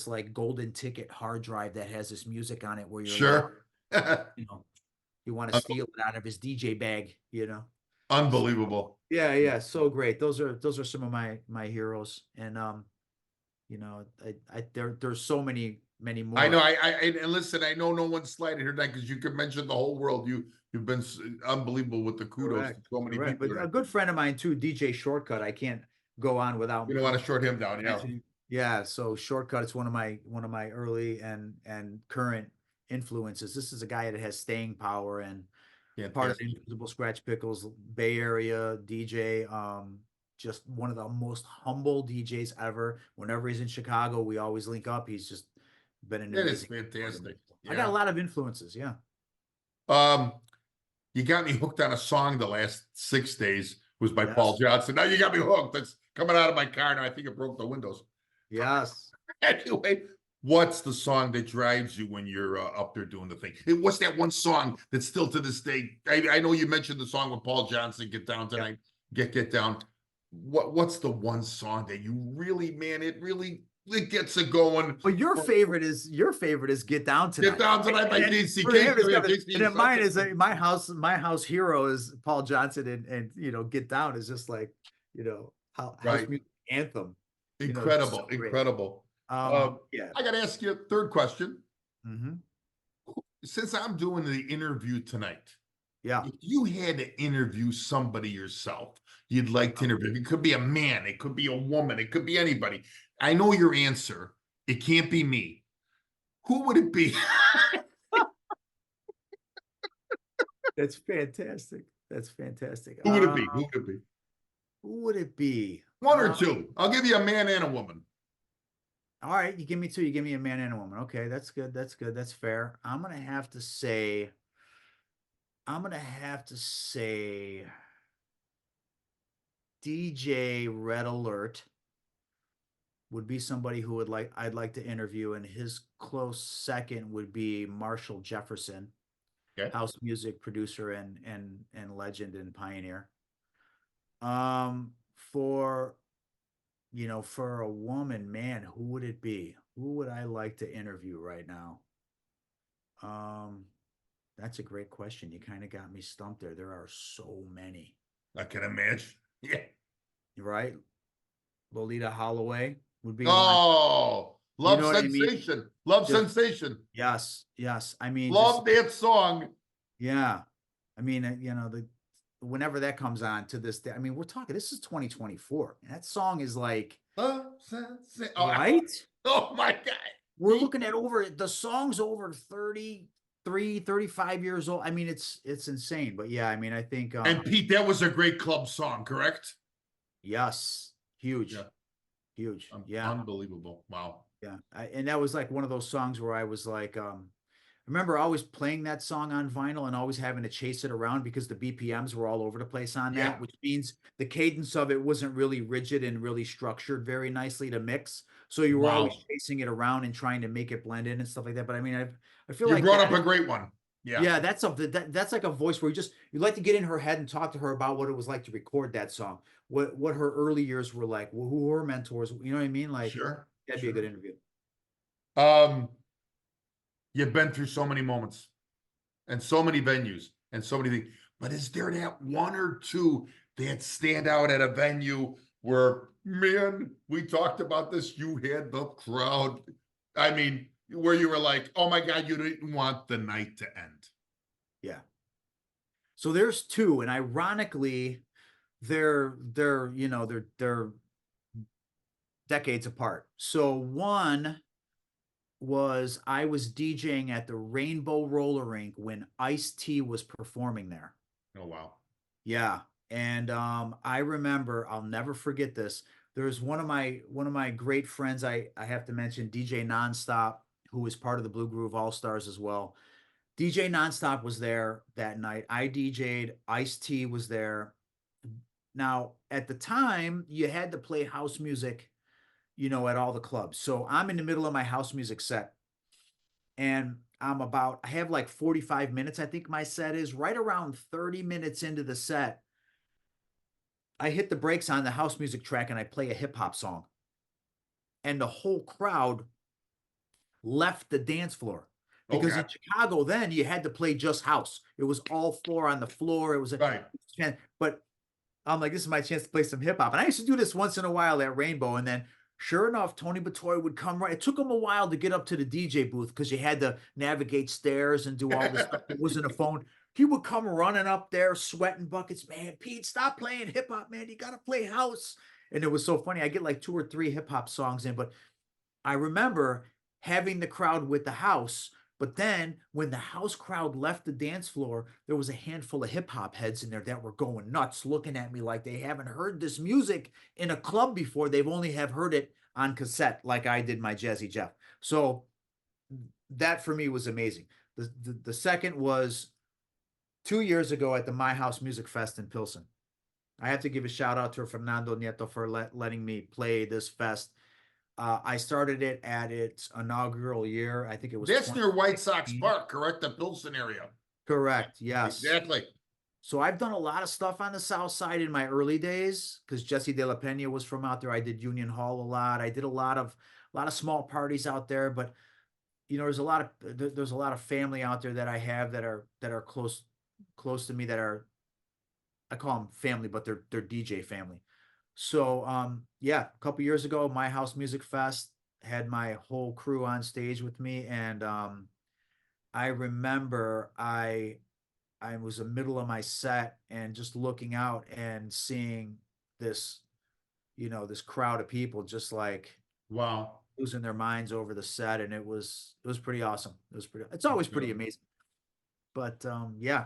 like golden ticket hard drive that has this music on it where you're like, Sure. you know, you want to steal it out of his DJ bag, you know. Unbelievable. Yeah, so great. Those are some of my heroes. And you know, there's so many more. I know. And listen, I know no one's sliding here tonight because you could mention the whole world. You've been unbelievable with the kudos to so many Correct. people. But a good friend of mine too, DJ Shortcut. I can't go on without You don't want to short him down, yeah. mentioning. Yeah, so Shortcut is one of my early and current influences. This is a guy that has staying power and part of the Fantastic. Invisible Scratch Pickles Bay Area DJ. Just one of the most humble DJs ever. Whenever he's in Chicago, we always link up. He's just been an That is amazing. fantastic. I got a Yeah. lot of influences. Yeah. You got me hooked on a song the last 6 days was by Yes. Paul Johnson. Now you got me hooked. That's coming out of my car now. I think it broke the windows. Yes. Anyway, what's the song that drives you when you're up there doing the thing? And what's that one song that's still to this day? I know you mentioned the song with Paul Johnson, Get Down Tonight, Get Down. What's the one song that you really, man, it gets it going? Well, your favorite is Get Down Tonight. Get Down Tonight by JC. And then mine is my house hero is Paul Johnson, and you know, Get Down is just like, you know, house music anthem. Incredible, you know, so incredible. Yeah. I got to ask you a third question. Mm-hmm. Since I'm doing the interview tonight, Yeah. if you had to interview somebody yourself, you'd like to interview. It could be a man, it could be a woman, it could be anybody. I know your answer. It can't be me. Who would it be? That's fantastic. That's fantastic. Who would it be? Who would it be? Who would it be? One or two. I'll give you a man and a woman. All right, you give me two. You give me a man and a woman. Okay, that's good. That's good. That's fair. I'm gonna have to say DJ Red Alert would be somebody who I'd like to interview, and his close second would be Marshall Jefferson, Okay. house music producer and legend and pioneer. For a woman, man, who would it be? Who would I like to interview right now? That's a great question. You kind of got me stumped there. There are so many. I can imagine. Yeah. Right? Lolita Holloway would be Oh, one. Love Sensation. I mean? Love Sensation. Yes. I mean, love that song. Yeah. I mean, you know, whenever that comes on to this day, I mean, we're talking, this is 2024. And that song is like, right? Oh my God. We're looking at the song's over 33, 35 years old. I mean, it's insane. But yeah, I mean, I think. And Pete, that was a great club song, correct? Yes. Huge. Yeah. Huge. Yeah. Unbelievable. Wow. Yeah. And that was like one of those songs where I was like, I remember always playing that song on vinyl and always having to chase it around because the BPMs were all over the place on that, which means the cadence of it wasn't really rigid and really structured very nicely to mix. So you were always chasing it around and trying to make it blend in and stuff like that. But I mean, I feel like you brought up a great one. Yeah, that's something that's like a voice where you like to get in her head and talk to her about what it was like to record that song, what her early years were like, who were her mentors, you know what I mean? Like Sure, that'd be a sure. good interview. Um, you've been through so many moments and so many venues and so many things, but is there that one or two that stand out at a venue where, man, we talked about this, you had the crowd. I mean, where you were like, oh my God, you didn't want the night to end. Yeah. So there's two, and ironically, they're you know they're decades apart. So one was I was DJing at the Rainbow Roller Rink when Ice-T was performing there. Oh, wow. Yeah. And I remember, I'll never forget this. There's one of my great friends I have to mention, DJ Nonstop, who was part of the Blue Groove All Stars as well. DJ Nonstop was there that night. I DJ'd, Ice-T was there. Now, at the time, you had to play house music, at all the clubs. So I'm in the middle of my house music set, and I have like 45 minutes, I think my set is. Right around 30 minutes into the set, I hit the brakes on the house music track and I play a hip hop song. And the whole crowd left the dance floor. Because Okay. in Chicago, then you had to play just house. It was all floor on the floor. It was Right. but I'm like, this is my chance to play some hip hop. And I used to do this once in a while at Rainbow. And then sure enough, Tony Batory would come right. It took him a while to get up to the DJ booth because you had to navigate stairs and do all this stuff. It wasn't a phone. He would come running up there, sweating buckets. Man, Pete, stop playing hip hop, man. You got to play house. And it was so funny. I get like 2 or 3 hip hop songs in, but I remember having the crowd with the house. But then when the house crowd left the dance floor, there was a handful of hip hop heads in there that were going nuts, looking at me like they haven't heard this music in a club before. They've only have heard it on cassette, like I did my Jazzy Jeff. So that for me was amazing. The second was 2 years ago at the My House Music Fest in Pilsen. I have to give a shout out to Fernando Nieto for letting me play this fest. I started it at its inaugural year. I think it was. That's near White Sox Park, correct? The Pilsen area. Correct. Yes. Exactly. So I've done a lot of stuff on the South Side in my early days because Jesse De La Pena was from out there. I did Union Hall a lot. I did a lot of small parties out there. But there's a lot of family out there that I have that are close to me that are, I call them family, but they're DJ family. So yeah, a couple years ago, My House Music Fest had my whole crew on stage with me, and I remember I was in the middle of my set and just looking out and seeing this, this crowd of people just like Wow. losing their minds over the set, and it was pretty awesome. It's always pretty amazing. But yeah.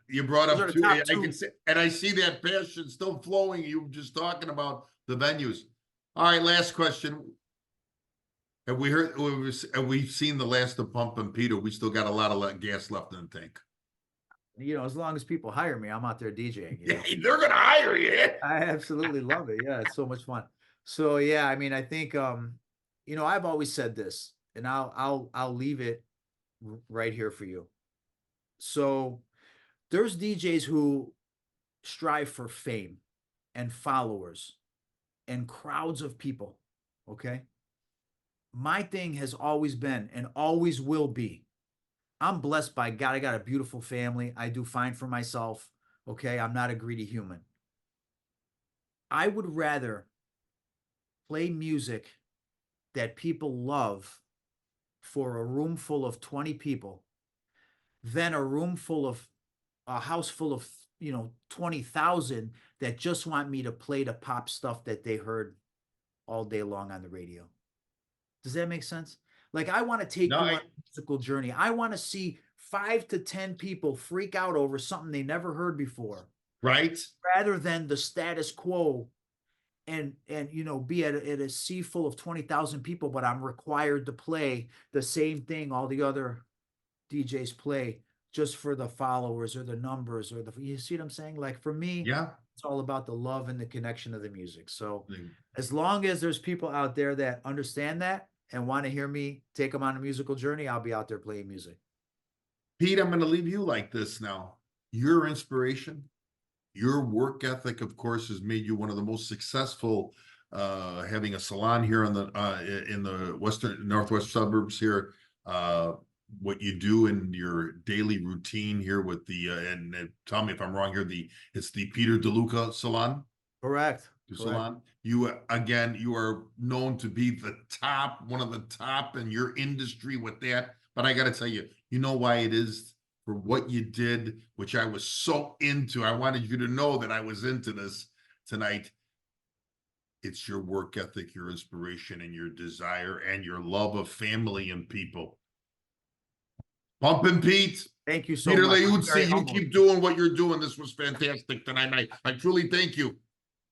You brought Those up are the two, top I two. can see, and I see that passion still flowing. You were just talking about the venues. All right, last question. Have we seen the last of Pumpin Pete? We still got a lot of gas left in the tank. As long as people hire me, I'm out there DJing. Yeah, they're gonna hire you. I absolutely love it. Yeah, it's so much fun. So yeah, I mean, I think I've always said this, and I'll leave it right here for you. So there's DJs who strive for fame and followers and crowds of people. Okay. My thing has always been and always will be, I'm blessed by God. I got a beautiful family. I do fine for myself. Okay. I'm not a greedy human. I would rather play music that people love for a room full of 20 people than a house full of 20,000 that just want me to play the pop stuff that they heard all day long on the radio. Does that make sense? Like, I want to take you on a musical journey. I want to see 5 to 10 people freak out over something they never heard before. Right. Rather than the status quo and be at a sea full of 20,000 people, but I'm required to play the same thing all the other DJs play just for the followers or the numbers or you see what I'm saying? Like, for me, Yeah, it's all about the love and the connection of the music. So as long as there's people out there that understand that and want to hear me take them on a musical journey, I'll be out there playing music. Pete, I'm going to leave you like this now. Your inspiration, your work ethic, of course, has made you one of the most successful, having a salon here in the northwest suburbs here. What you do in your daily routine here with the and tell me if I'm wrong here, it's the Peter DeLuca salon. Correct. Salon. You again, you are known to be the top, one of the top in your industry with that. But I got to tell you, you know why it is, for what you did, which I was so into. I wanted you to know that I was into this tonight. It's your work ethic, your inspiration, and your desire, and your love of family and people. Pumpin Pete. Thank you so Peter much. Leuzzi, you keep doing what you're doing. This was fantastic tonight. I truly thank you.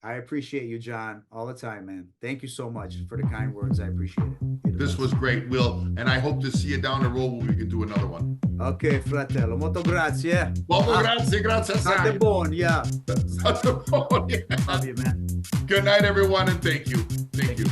I appreciate you, John, all the time, man. Thank you so much for the kind words. I appreciate it. This was great, Will, and I hope to see you down the road where we can do another one. Ok, fratello, molto grazie. Molto grazie assai. State buon, yeah. State buon, yeah. Love you, man. Good night, everyone, and thank you. Thank you.